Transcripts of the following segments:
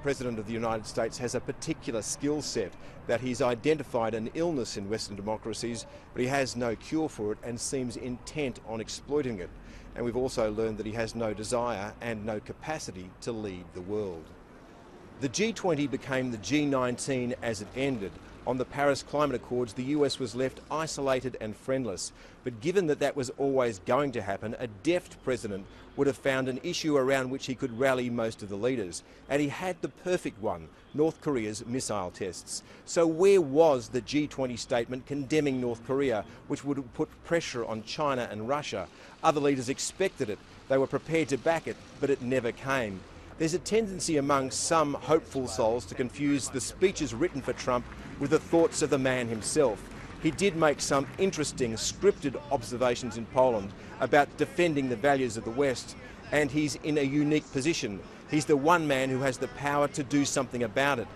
President of the United States has a particular skill set, that he's identified an illness in Western democracies, but he has no cure for it and seems intent on exploiting it. And we've also learned that he has no desire and no capacity to lead the world. The G20 became the G19 as it ended. On the Paris Climate Accords, the US was left isolated and friendless. But given that that was always going to happen, a deft president would have found an issue around which he could rally most of the leaders. And he had the perfect one, North Korea's missile tests. So where was the G20 statement condemning North Korea, which would have put pressure on China and Russia? Other leaders expected it. They were prepared to back it, but it never came. There's a tendency among some hopeful souls to confuse the speeches written for Trump with the thoughts of the man himself. He did make some interesting scripted observations in Poland about defending the values of the West, and he's in a unique position. He's the one man who has the power to do something about it.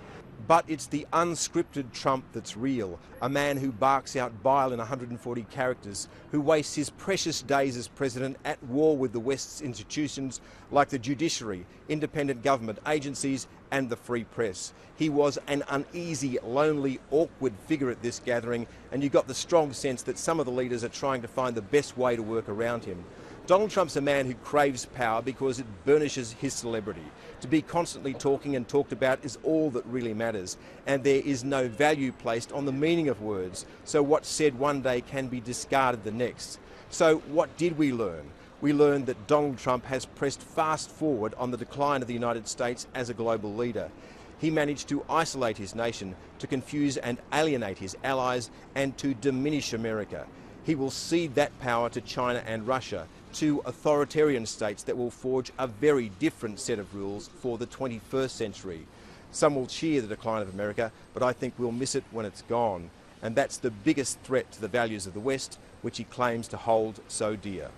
But it's the unscripted Trump that's real, a man who barks out bile in 140 characters, who wastes his precious days as president at war with the West's institutions like the judiciary, independent government agencies and the free press. He was an uneasy, lonely, awkward figure at this gathering, and you got the strong sense that some of the leaders are trying to find the best way to work around him. Donald Trump's a man who craves power because it burnishes his celebrity. To be constantly talking and talked about is all that really matters, and there is no value placed on the meaning of words, so what's said one day can be discarded the next. So what did we learn? We learned that Donald Trump has pressed fast forward on the decline of the United States as a global leader. He managed to isolate his nation, to confuse and alienate his allies, and to diminish America. He will cede that power to China and Russia, two authoritarian states that will forge a very different set of rules for the 21st century. Some will cheer the decline of America, but I think we'll miss it when it's gone. And that's the biggest threat to the values of the West, which he claims to hold so dear.